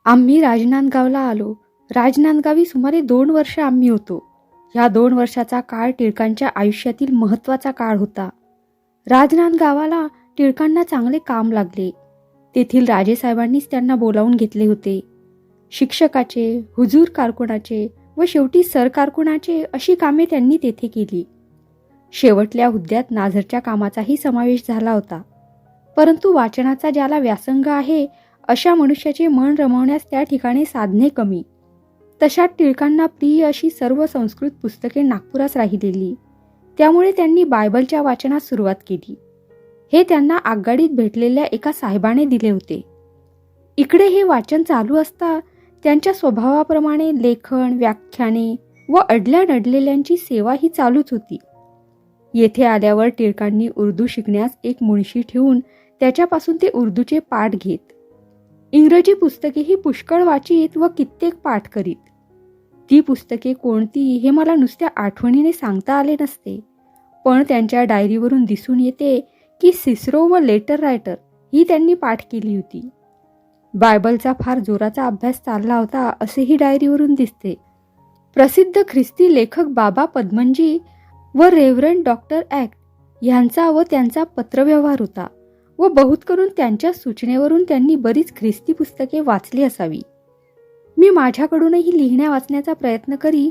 आम्ही राजनांदगावला आलो. राजनांदगावी सुमारे 2 वर्ष आम्ही होतो. ह्या 2 वर्षाचा काळ टिळकांच्या आयुष्यातील महत्त्वाचा काळ होता. राजनांदगावाला टिळकांना चांगले काम लागले. तेथील राजेसाहेबांनीच त्यांना बोलावून घेतले होते. शिक्षकाचे, हुजूर कारकुनाचे व शेवटी सरकारकुनाचे अशी कामे त्यांनी तेथे केली. शेवटल्या हुद्द्यात नाझरच्या कामाचाही समावेश झाला होता. परंतु वाचनाचा ज्याला व्यासंग आहे अशा मनुष्याचे मन रमवण्यास त्या ठिकाणी साधने कमी. तशात टिळकांना प्रिय अशी सर्व संस्कृत पुस्तके नागपुरात राहिलेली. त्यामुळे त्यांनी बायबलच्या वाचनास सुरुवात केली. हे त्यांना आगगाडीत भेटलेल्या एका साहेबाने दिले होते. इकडे हे वाचन चालू असता त्यांच्या स्वभावाप्रमाणे लेखन, व्याख्याने व अडल्या नडलेल्यांची सेवा ही चालूच होती. येथे आल्यावर टिळकांनी उर्दू शिकण्यास एक मुळशी ठेवून त्याच्यापासून ते उर्दूचे पाठ घेत. इंग्रजी पुस्तकेही पुष्कळ वाचित व कित्येक पाठ करीत. ती पुस्तके कोणती हे मला नुसत्या आठवणीने सांगता आले नसते, पण त्यांच्या डायरीवरून दिसून येते की सिसरो व लेटर रायटर ही त्यांनी पाठ केली होती. बायबलचा फार जोराचा अभ्यास चालला होता असेही डायरीवरून दिसते. प्रसिद्ध ख्रिस्ती लेखक बाबा पद्मनजी व रेव्हरंड डॉक्टर ॲक्ट यांचा व त्यांचा पत्रव्यवहार होता व बहुत करून त्यांच्या सूचनेवरून त्यांनी बरीच ख्रिस्ती पुस्तके वाचली असावी. मी माझ्याकडूनही लिहिण्या वाचण्याचा प्रयत्न करी,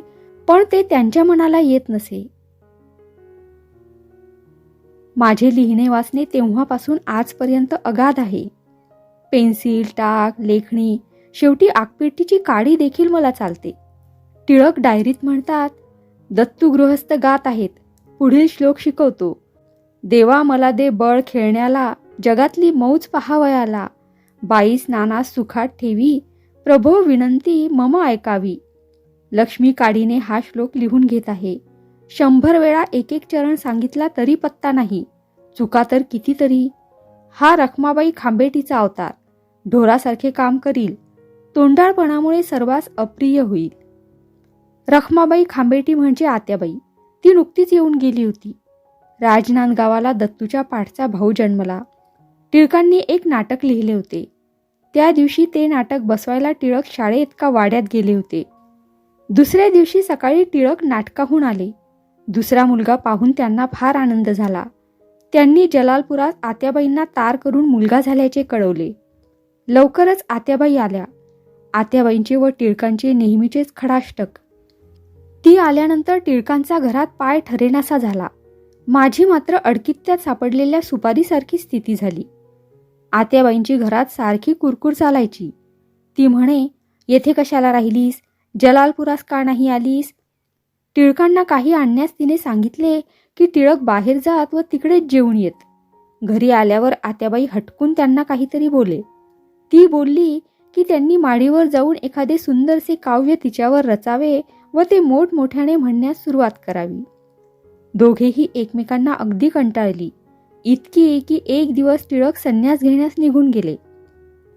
पण ते त्यांच्या मनाला येत नसे. माझे लिहिणे वाचणे तेव्हापासून आजपर्यंत अगाध आहे. पेन्सिल, टाक, लेखणी, शेवटी आगपेटीची काडी देखील मला चालते. टिळक डायरीत म्हणतात, दत्तू गृहस्थ गात आहेत. पुढील श्लोक शिकवतो. देवा मला दे बळ खेळण्याला, जगातली मौज पहावयाला. बाईस नानास सुखात ठेवी, प्रभो विनंती मम ऐकावी. लक्ष्मी काडीने हा श्लोक लिहून घेत आहे. 100 वेळा एक एक चरण सांगितला तरी पत्ता नाही. चुका तर कितीतरी. हा रखमाबाई खांबेटीचा अवतार. ढोरासारखे काम करील. तोंडाळपणामुळे सर्वांस अप्रिय होईल. रखमाबाई खांबेटी म्हणजे आत्याबाई. ती नुकतीच येऊन गेली होती. राजनांदगावाला दत्तूच्या पाठचा भाऊ जन्मला. टिळकांनी एक नाटक लिहिले होते. त्या दिवशी ते नाटक बसवायला टिळक शाळेत का वाड्यात गेले होते. दुसऱ्या दिवशी सकाळी टिळक नाटकाहून आले. दुसरा मुलगा पाहून त्यांना फार आनंद झाला. त्यांनी जलालपुरात आत्याबाईंना तार करून मुलगा झाल्याचे कळवले. लवकरच आत्याबाई आल्या. आत्याबाईंचे व टिळकांचे नेहमीचेच खडाष्टक. ती आल्यानंतर टिळकांचा घरात पाय ठरेनासा झाला. माझी मात्र अडकित्त्यात सापडलेल्या सुपारीसारखी स्थिती झाली. आत्याबाईंची घरात सारखी कुरकुर चालायची. ती म्हणे, येथे कशाला राहिलीस? जलालपुरास का नाही आलीस? टिळकांना काही आणण्यास तिने सांगितले की टिळक बाहेर जात व तिकडेच जेवून येत. घरी आल्यावर आत्याबाई हटकून त्यांना काहीतरी बोले. ती बोलली की त्यांनी माडीवर जाऊन एखादे सुंदरसे काव्य तिच्यावर रचावे व ते मोठमोठ्याने म्हणण्यास सुरुवात करावी. दोघेही एकमेकांना अगदी कंटाळली. इतकी की एक दिवस टिळक संन्यास घेण्यास निघून गेले.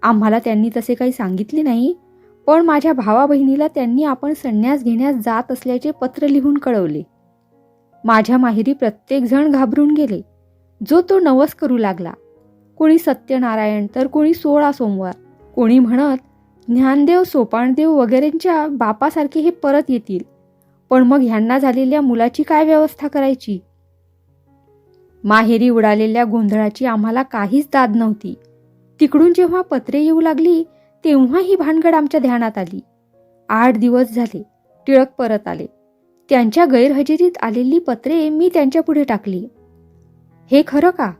आम्हाला त्यांनी तसे काही सांगितले नाही, पण माझ्या भावा बहिणीला त्यांनी आपण संन्यास घेण्यास जात असल्याचे पत्र लिहून कळवले. माझ्या माहेरी प्रत्येकजण घाबरून गेले. जो तो नवस करू लागला. कोणी सत्यनारायण तर कोणी 16 सोमवार. कोणी म्हणत ज्ञानदेव, सोपानदेव वगैरेंच्या बापासारखे हे परत येतील. पण मग ह्यांना झालेल्या मुलाची काय व्यवस्था करायची? माहेरी उडालेल्या गोंधळाची आम्हाला काहीच दाद नव्हती. तिकडून जेव्हा पत्रे येऊ लागली तेव्हा ही भानगड आमच्या ध्यानात आली. 8 दिवस झाले. टिळक परत आले. त्यांच्या गैरहजेरीत आलेली पत्रे मी त्यांच्यापुढे टाकली. हे खरं का?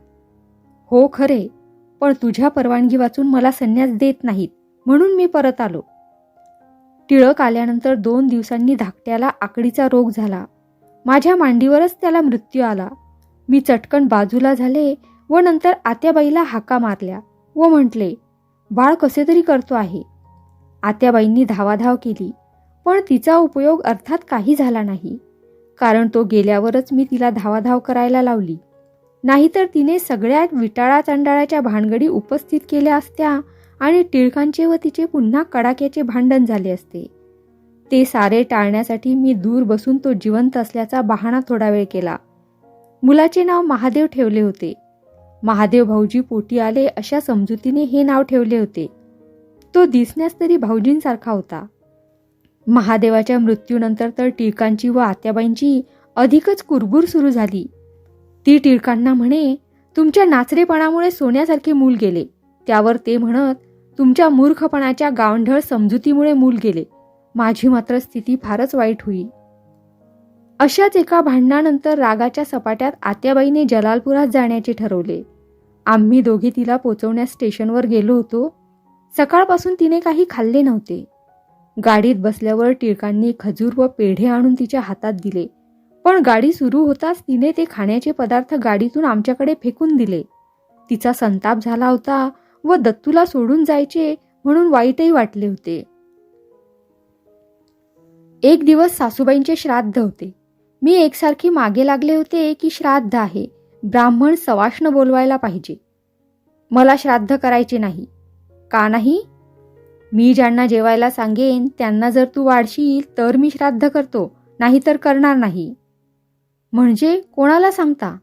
हो खरे, पण तुझ्या परवानगी वाचून मला संन्यास देत नाहीत म्हणून मी परत आलो. टिळक आल्यानंतर 2 दिवसांनी धाकट्याला आकडीचा रोग झाला. माझ्या मांडीवरच त्याला मृत्यू आला. मी चटकन बाजूला झाले व नंतर आत्याबाईला हाका मारल्या व म्हटले, बाळ कसे तरी करतो आहे. आत्याबाईंनी धावाधाव केली, पण तिचा उपयोग अर्थात काही झाला नाही, कारण तो गेल्यावरच मी तिला धावाधाव करायला लावली. नाहीतर तिने सगळ्या विटाळा चंडाळाच्या भानगडी उपस्थित केल्या असत्या आणि टिळकांचे व तिचे पुन्हा कडाक्याचे भांडण झाले असते. ते सारे टाळण्यासाठी मी दूर बसून तो जिवंत असल्याचा बहाणा थोडा वेळ केला. मुलाचे नाव महादेव ठेवले होते. महादेव भाऊजी पोटी आले अशा समजुतीने हे नाव ठेवले होते. तो दिसण्यास तरी भाऊजींसारखा होता. महादेवाच्या मृत्यूनंतर तर टिळकांची व आत्याबाईंची अधिकच कुरबुर सुरू झाली. ती टिळकांना म्हणे, तुमच्या नाचरेपणामुळे सोन्यासारखे मूल गेले. त्यावर ते म्हणत, तुमच्या मूर्खपणाच्या गावंढळ समजुतीमुळे मूल गेले. माझी मात्र स्थिती फारच वाईट होई. अशाच एका भांडणानंतर रागाच्या सपाट्यात आत्याबाईने जलालपुरात जाण्याचे ठरवले. आम्ही दोघे तिला पोचवण्यास स्टेशनवर गेलो होतो. सकाळपासून तिने काही खाल्ले नव्हते. गाडीत बसल्यावर टिळकांनी खजूर व पेढे आणून तिच्या हातात दिले, पण गाडी सुरू होताच तिने ते खाण्याचे पदार्थ गाडीतून आमच्याकडे फेकून दिले. तिचा संताप झाला होता व दत्तूला सोडून जायचे म्हणून वाईटही वाटले होते. एक दिवस सासूबाईंचे श्राद्ध होते. मी एकसारखी मागे लागले होते की श्राद्ध आहे, ब्राह्मण सवाष्ण बोलवायला पाहिजे. मला श्राद्ध करायचे नाही. का नाही? मी ज्यांना जेवायला सांगेन त्यांना जर तू वाढशील तर मी श्राद्ध करतो, नाही तर करणार नाही. म्हणजे कोणाला सांगता?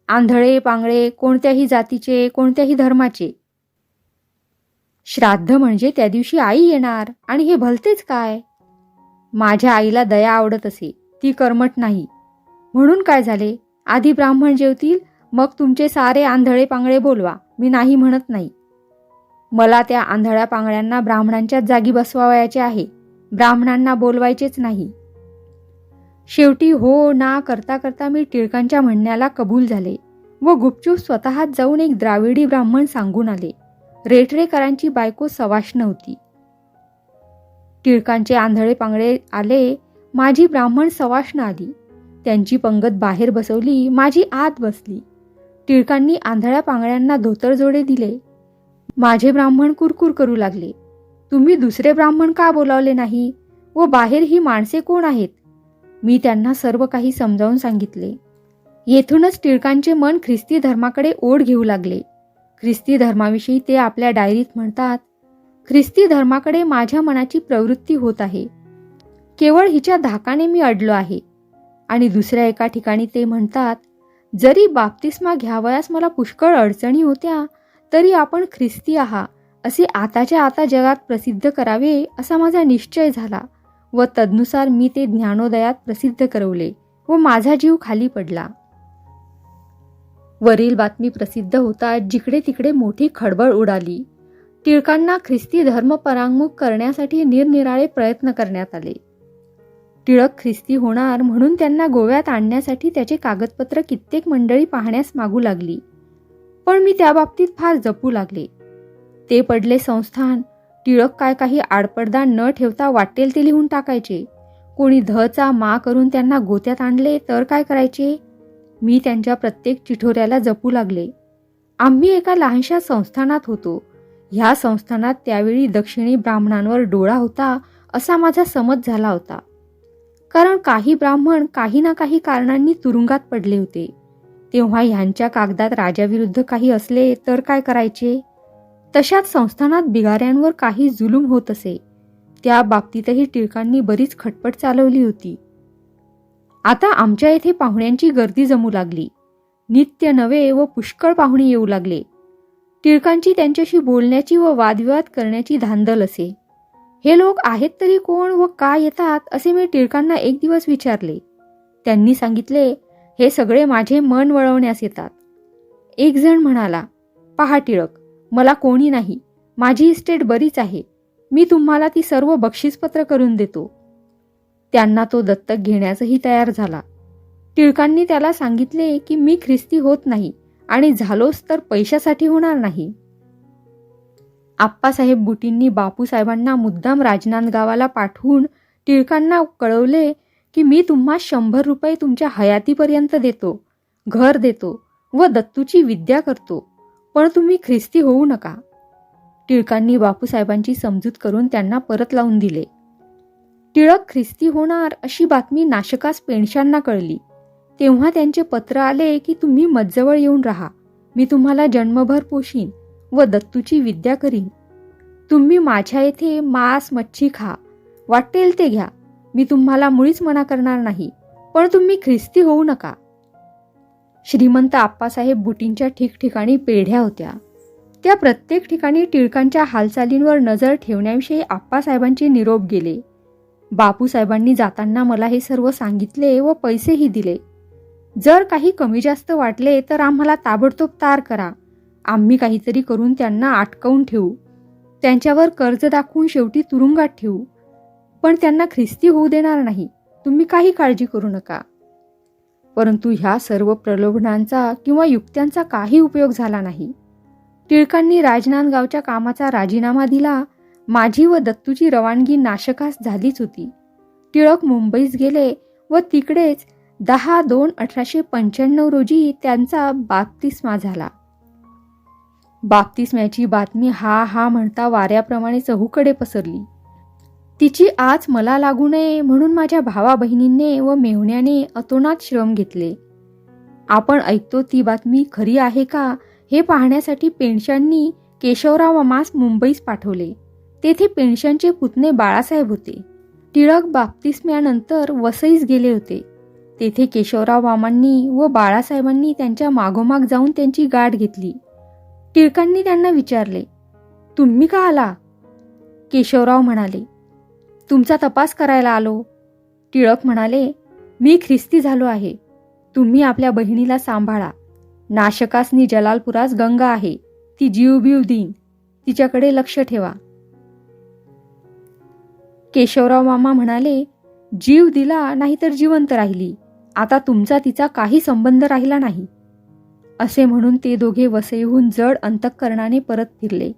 आंधळे पांगळे, कोणत्याही जातीचे, कोणत्याही धर्माचे. श्राद्ध म्हणजे त्या दिवशी आई येणार, आणि हे भलतेच काय. माझ्या आईला दया आवडत असे, ती कर्मठ नाही. म्हणून काय झाले, आधी ब्राह्मण जेवतील, मग तुमचे सारे आंधळे पांगळे बोलवा. मी नाही म्हणत नाही. मला त्या आंधळ्या पांगळ्यांना ब्राह्मणांच्याच जागी बसवावयाचे आहे, ब्राह्मणांना बोलवायचेच नाही. शेवटी हो ना करता करता मी टिळकांच्या म्हणण्याला कबूल झाले व गुपचूप स्वतःच जाऊन एक द्राविडी ब्राह्मण सांगून आले. रेटरेकरांची बायको सवाष्ण होती. टिळकांचे आंधळे पांगळे आले, माझी ब्राह्मण सवाष्ण आली. त्यांची पंगत बाहेर बसवली, माझी आत बसली. टिळकांनी आंधळ्या पांगळ्यांना धोतरजोडे दिले. माझे ब्राह्मण कुरकुर करू लागले, तुम्ही दुसरे ब्राह्मण का बोलावले नाही, व बाहेर ही माणसे कोण आहेत? मी त्यांना सर्व काही समजावून सांगितले. येथूनच टिळकांचे मन ख्रिस्ती धर्माकडे ओढ घेऊ लागले. ख्रिस्ती धर्माविषयी ते आपल्या डायरीत म्हणतात, ख्रिस्ती धर्माकडे माझ्या मनाची प्रवृत्ती होत आहे. केवळ हिच्या धाकाने मी अडलो आहे. आणि दुसऱ्या एका ठिकाणी ते म्हणतात, जरी बाप्तिस्मा घ्यावयास मला पुष्कळ अडचणी होत्या, तरी आपण ख्रिस्ती आहात असे आताच्या आता जगात प्रसिद्ध करावे असा माझा निश्चय झाला व तदनुसार मी ते ज्ञानोदयात प्रसिद्ध करवले व माझा जीव खाली पडला. वरील बातमी प्रसिद्ध होता जिकडे तिकडे मोठी खळबळ उडाली. टिळकांना ख्रिस्ती धर्म परांगमुख करण्यासाठी निरनिराळे प्रयत्न करण्यात आले. टिळक ख्रिस्ती होणार म्हणून त्यांना गोव्यात आणण्यासाठी त्याचे कागदपत्र कित्येक मंडळी पाहण्यास मागू लागली, पण मी त्या बाबतीत फार जपू लागले. ते पडले संस्थान. टिळक काय काही आडपडदा न ठेवता वाटेल ते लिहून टाकायचे. कोणी धचा मा करून त्यांना गोत्यात आणले तर काय करायचे? मी त्यांच्या प्रत्येक चिठोऱ्याला जपू लागले. आम्ही एका लहानशा संस्थानात होतो. ह्या संस्थानात त्यावेळी दक्षिणी ब्राह्मणांवर डोळा होता असा माझा समज झाला होता. कारण काही ब्राह्मण काही ना काही कारणांनी तुरुंगात पडले होते. तेव्हा ह्यांच्या कागदात राजाविरुद्ध काही असले तर काय करायचे? तशाच संस्थानात बिगाऱ्यांवर काही जुलूम होत असे. त्या बाबतीतही टिळकांनी बरीच खटपट चालवली होती. आता आमच्या येथे पाहुण्यांची गर्दी जमू लागली. नित्य नवे व पुष्कळ पाहुणे येऊ लागले. टिळकांची त्यांच्याशी बोलण्याची व वादविवाद करण्याची धांदल असे. हे लोक आहेत तरी कोण व का येतात असे मी टिळकांना एक दिवस विचारले. त्यांनी सांगितले, हे सगळे माझे मन वळवण्यास येतात. एक जण म्हणाला, पहा टिळक, मला कोणी नाही, माझी इस्टेट बरीच आहे, मी तुम्हाला ती सर्व बक्षीसपत्र करून देतो. त्यांना तो दत्तक घेण्यासही तयार झाला. टिळकांनी त्याला सांगितले की मी ख्रिस्ती होत नाही आणि झालोच तर पैशासाठी होणार नाही. आप्पासाहेब बुटींनी बापूसाहेबांना मुद्दाम राजनांदगावाला पाठवून टिळकांना कळवले की मी तुम्हा 100 रुपये तुमच्या हयातीपर्यंत देतो, घर देतो व दत्तूची विद्या करतो, पण तुम्ही ख्रिस्ती होऊ नका. टिळकांनी बापूसाहेबांची समजूत करून त्यांना परत लावून दिले. टिळक ख्रिस्ती होणार अशी बातमी नाशकास पेणशांना कळली. तेव्हा त्यांचे पत्र आले की तुम्ही मजजवळ येऊन राहा, मी तुम्हाला जन्मभर पोशीन व दत्तूची विद्या करीन. तुम्ही माझ्या येथे मांस मच्छी खा, वाटेल ते घ्या, मी तुम्हाला मुळीच मना करणार नाही, पण तुम्ही ख्रिस्ती होऊ नका. श्रीमंत आप्पासाहेब बुटींच्या ठिकठिकाणी पेढ्या होत्या. त्या प्रत्येक ठिकाणी टिळकांच्या हालचालींवर नजर ठेवण्याविषयी आप्पासाहेबांचे निरोप गेले. बापूसाहेबांनी जाताना मला हे सर्व सांगितले व पैसेही दिले. जर काही कमी जास्त वाटले तर आम्हाला ताबडतोब तार करा. आम्ही काहीतरी करून त्यांना अटकवून ठेवू. त्यांच्यावर कर्ज दाखवून शेवटी तुरुंगात ठेवू. पण त्यांना ख्रिस्ती होऊ देणार नाही. तुम्ही काही काळजी करू नका. परंतु ह्या सर्व प्रलोभनांचा किंवा युक्त्यांचा काही उपयोग झाला नाही. टिळकांनी राजनांदगावच्या कामाचा राजीनामा दिला. माझी व दत्तूची रवानगी नाशकास झालीच होती. टिळक मुंबईस गेले व तिकडेच 10/2/1895 रोजी त्यांचा बाप्तिस्मा झाला. बाप्तिस्म्याची बातमी हा म्हणता वाऱ्याप्रमाणे चहूकडे पसरली. तिची आच मला लागू नये म्हणून माझ्या भावा बहिणींनी व मेहुण्याने अतोनात श्रम घेतले. आपण ऐकतो ती बातमी खरी आहे का हे पाहण्यासाठी पेन्शननी केशवराव मामास मुंबईस पाठवले. तेथे पेन्शनचे पुतणे बाळासाहेब होते. टिळक बाप्तिस्म्यानंतर वसईस गेले होते. तेथे केशवराव मामांनी व बाळासाहेबांनी त्यांच्या मागोमाग जाऊन त्यांची गाठ घेतली. टिळकांनी त्यांना विचारले, तुम्ही का आला? केशवराव म्हणाले, तुमचा तपास करायला आलो. टिळक म्हणाले, मी ख्रिस्ती झालो आहे. तुम्ही आपल्या बहिणीला सांभाळा. नाशकासनी जलालपुरास गंगा आहे. ती जीव देईन. तिच्याकडे लक्ष ठेवा. केशवराव मामा म्हणाले, जीव दिला नाही तर जिवंत राहिली. आता तुमचा तिचा काही संबंध राहिला नाही. असे म्हणून ते दोघे वसईहून जड अंतःकरणाने परत फिरले.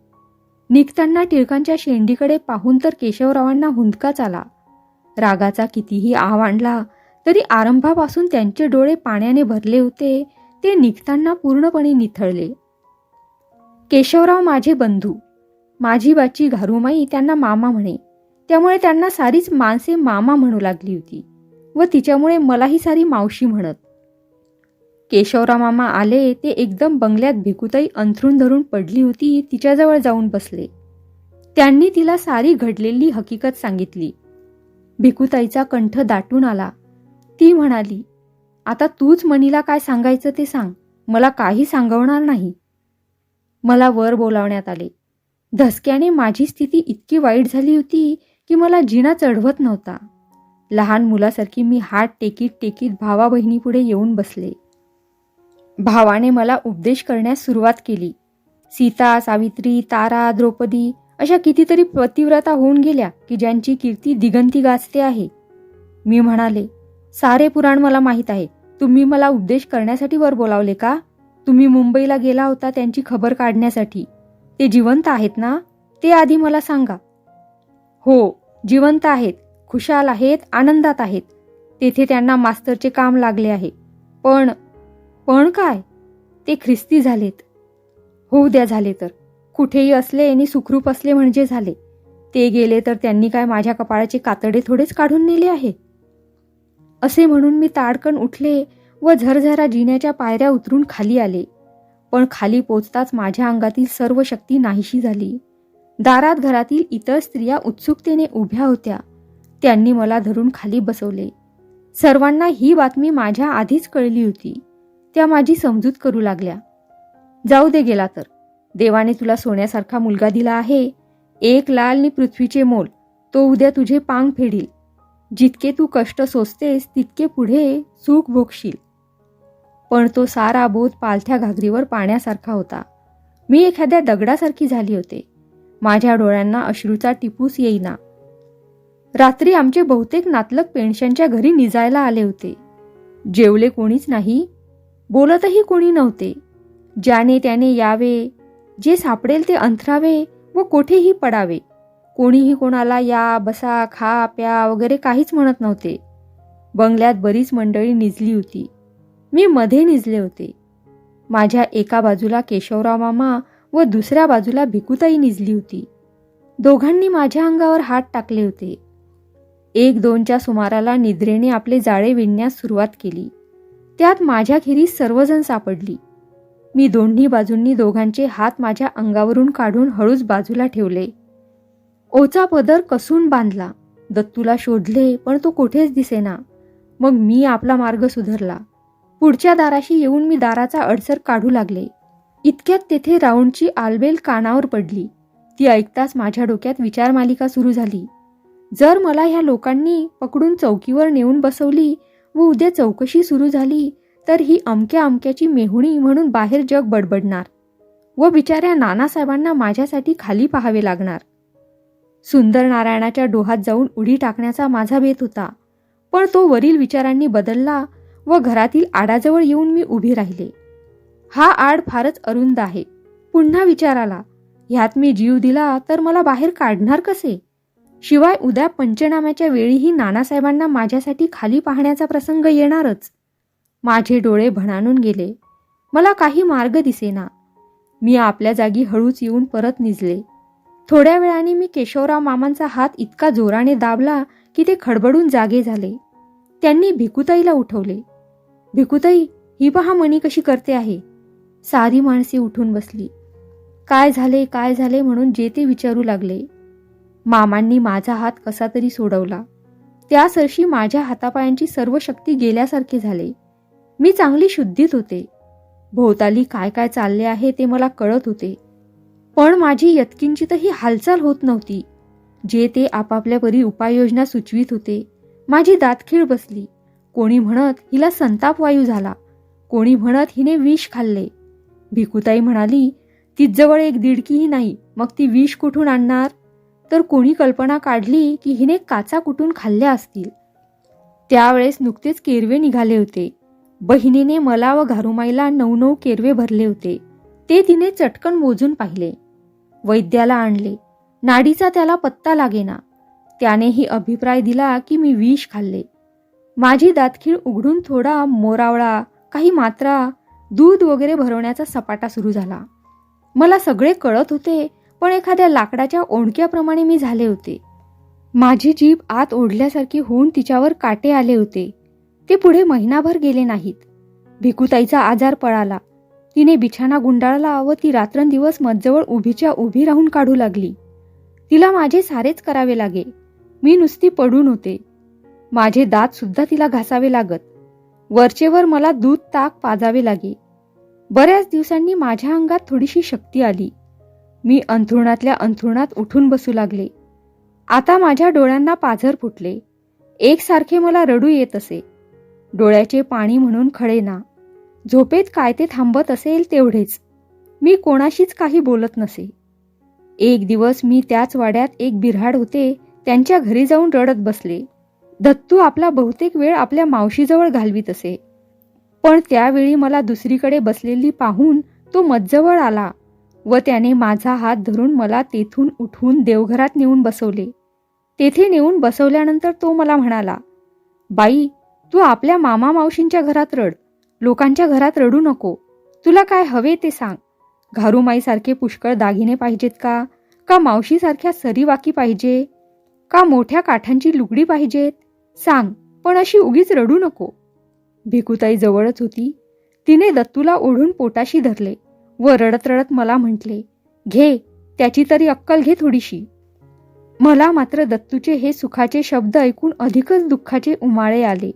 निघताना टिळकांच्या शेंडीकडे पाहून तर केशवरावांना हुंदकाच आला. रागाचा कितीही आव आणला तरी आरंभापासून त्यांचे डोळे पाण्याने भरले होते. ते निघताना पूर्णपणे निथळले. केशवराव माझे बंधू. माझी बाची घारुमाई त्यांना मामा म्हणे. त्यामुळे त्यांना सारीच माणसे मामा म्हणू लागली होती व तिच्यामुळे मलाही सारी मावशी म्हणत. केशवराव मामा आले ते एकदम बंगल्यात भिकुताई अंथरूण धरून पडली होती तिच्याजवळ जाऊन बसले. त्यांनी तिला सारी घडलेली हकीकत सांगितली. भिकुताईचा कंठ दाटून आला. ती म्हणाली, आता तूच मनीला काय सांगायचं ते सांग. मला काही सांगवणार नाही. मला वर बोलावण्यात आले. धसक्याने माझी स्थिती इतकी वाईट झाली होती की मला जिना चढवत नव्हता. लहान मुलासारखी मी हात टेकीत भावा बहिणीपुढे येऊन बसले. भावाने मला उपदेश करण्यास सुरुवात केली. सीता, सावित्री, तारा, द्रौपदी अशा कितीतरी पतिव्रता होऊन गेल्या की ज्यांची कीर्ती दिगंती गाजते आहे. मी म्हणाले, सारे पुराण मला माहीत आहे. तुम्ही मला उपदेश करण्यासाठी वर बोलावले का? तुम्ही मुंबईला गेला होता त्यांची खबर काढण्यासाठी. ते जिवंत आहेत ना? ते आधी मला सांगा. हो, जिवंत आहेत, खुशाल आहेत, आनंदात आहेत. तेथे त्यांना मास्तरचे काम लागले आहे. पण काय? ते ख्रिस्ती झालेत. होऊ द्या झाले तर. कुठेही असले आणि सुखरूप असले म्हणजे झाले. ते गेले तर त्यांनी काय माझ्या कपाळाचे कातडे थोडेच काढून नेले आहे? असे म्हणून मी ताडकन उठले व झरझरा जिन्याच्या पायऱ्या उतरून खाली आले. पण खाली पोचताच माझ्या अंगातील सर्व शक्ती नाहीशी झाली. दारात घरातील इतर स्त्रिया उत्सुकतेने उभ्या होत्या. त्यांनी मला धरून खाली बसवले. सर्वांना ही बातमी माझ्या आधीच कळली होती. त्या माझी समजूत करू लागल्या. जाऊ दे गेला तर. देवाने तुला सोन्यासारखा मुलगा दिला आहे. एक लाल नि पृथ्वीचे मोल. तो उद्या तुझे पांग फेडील. जितके तू कष्ट सोसतेस तितके पुढे सुख भोगशील. पण तो सारा बोध पालथ्या घागरीवर पाण्यासारखा होता. मी एखाद्या दगडासारखी झाली होते. माझ्या डोळ्यांना अश्रूचा टिपूस येईना. रात्री आमचे बहुतेक नातलग पेन्शनच्या घरी निजायला आले होते. जेवले कोणीच नाही. बोलतही कोणी नव्हते. ज्याने त्याने यावे, जे सापडेल ते अंथरावे व कोठेही पडावे. कोणीही कोणाला या, बसा, खा, प्या वगैरे काहीच म्हणत नव्हते. बंगल्यात बरीच मंडळी निजली होती. मी मध्ये निजले होते. माझ्या एका बाजूला केशवराव मामा व दुसऱ्या बाजूला भिकुताई निजली होती. दोघांनी माझ्या अंगावर हात टाकले होते. 1-2च्या सुमाराला निद्रेने आपले जाळे विणण्यास सुरुवात केली. त्यात माझ्याखेरीज सर्वजण सापडली. मी दोन्ही बाजूंनी दोघांचे हात माझ्या अंगावरून काढून हळूच बाजूला ठेवले. ओचा पदर कसून बांधला. दत्तूला शोधले पण तो कुठेच दिसेना. मग मी आपला मार्ग सुधारला. पुढच्या दाराशी येऊन मी दाराचा अडसर काढू लागले. इतक्यात तेथे राऊंडची आलबेल कानावर पडली. ती ऐकताच माझ्या डोक्यात विचारमालिका सुरू झाली. जर मला ह्या लोकांनी पकडून चौकीवर नेऊन बसवली व उद्या चौकशी सुरू झाली तर ही अमक्या अमक्याची मेहुणी म्हणून बाहेर जग बडबडणार व बिचाऱ्या नानासाहेबांना माझ्यासाठी खाली पाहावे लागणार. सुंदर नारायणाच्या डोहात जाऊन उडी टाकण्याचा माझा बेत होता, पण तो वरील विचारांनी बदलला व घरातील आडाजवळ येऊन मी उभी राहिले. हा आड फारच अरुंद आहे. पुन्हा विचार आला, ह्यात मी जीव दिला तर मला बाहेर काढणार कसे? शिवाय उद्या पंचनाम्याच्या वेळीही नानासाहेबांना माझ्यासाठी खाली पाहण्याचा प्रसंग येणारच. माझे डोळे भणाणून गेले. मला काही मार्ग दिसेना. मी आपल्या जागी हळूच येऊन परत निजले. थोड्या वेळाने मी केशवराव मामांचा हात इतका जोराने दाबला की ते खडबडून जागे झाले. त्यांनी भिकुताईला उठवले. भिकुताई, ही पहा मणी कशी करते आहे. सारी माणसे उठून बसली. काय झाले म्हणून जे ते विचारू लागले. मामांनी माझा हात कसा तरी सोडवला. त्या सरशी माझ्या हातापायांची सर्व शक्ती गेल्यासारखे झाले. मी चांगली शुद्धीत होते. भोवताली काय काय चालले आहे ते मला कळत होते, पण माझी यत्किंचितही हालचाल होत नव्हती. जे ते आपापल्या परी उपाययोजना सुचवित होते. माझी दातखीळ बसली. कोणी म्हणत हिला संताप वायू झाला, कोणी म्हणत हिने विष खाल्ले. भिकुताई म्हणाली, तिजवळ एक दिडकीही नाही, मग ती विष कुठून आणणार? तर कोणी कल्पना काढली की हिने काचा कुठून खाल्ल्या असतील. त्यावेळेस नुकतेच केरवे निघाले होते. बहिणीने मला व घारुमाईला 9 केरवे भरले होते. ते तिने चटकन मोजून पाहिले. वैद्याला आणले. नाडीचा त्याला पत्ता लागेना. त्यानेही अभिप्राय दिला की मी विष खाल्ले. माझी दातखीळ उघडून थोडा मोरावळा, काही मात्रा, दूध वगैरे भरवण्याचा सपाटा सुरू झाला. मला सगळे कळत होते, पण एखाद्या लाकडाच्या ओंडक्याप्रमाणे मी झाले होते. माझी जीभ आत ओढल्यासारखी होऊन तिच्यावर काटे आले होते. ते पुढे महिनाभर गेले नाहीत. भिकुताईचा आजार पळाला. तिने बिछाना गुंडाळला व ती रात्रंदिवस मजजवळ उभीच्या उभी राहून काढू लागली. तिला माझे सारेच करावे लागे. मी नुसती पडून होते. माझे दात सुद्धा तिला घासावे लागत. वरचेवर मला दूध ताक पाजावे लागे. बऱ्याच दिवसांनी माझ्या अंगात थोडीशी शक्ती आली. मी अंथरुणातल्या अंथरुणात उठून बसू लागले. आता माझ्या डोळ्यांना पाझर फुटले. एकसारखे मला रडू येत असे. डोळ्याचे पाणी म्हणून खळेना. झोपेत काय ते थांबत असेल तेवढेच. मी कोणाशीच काही बोलत नसे. एक दिवस मी त्याच वाड्यात एक बिऱ्हाड होते, त्यांच्या घरी जाऊन रडत बसले. दत्तू आपला बहुतेक वेळ आपल्या मावशीजवळ घालवीत असे, पण त्यावेळी मला दुसरीकडे बसलेली पाहून तो मजजवळ आला व त्याने माझा हात धरून मला तेथून उठवून देवघरात नेऊन बसवले. तेथे नेऊन बसवल्यानंतर तो मला म्हणाला, बाई, तू आपल्या मामा मावशींच्या घरात रड, लोकांच्या घरात रडू नको. तुला काय हवे ते सांग. घारुमाईसारखे पुष्कळ दागिने पाहिजेत का? का मावशीसारख्या सरीवाकी पाहिजे? का मोठ्या काठांची लुगडी पाहिजेत? सांग, पण अशी उगीच रडू नको. भिकुताई जवळच होती. तिने दत्तूला ओढून पोटाशी धरले व रडत रडत मला म्हटले, घे, त्याची तरी अक्कल घे थोडीशी. मला मात्र दत्तूचे हे सुखाचे शब्द ऐकून अधिकच दुःखाचे उमाळे आले.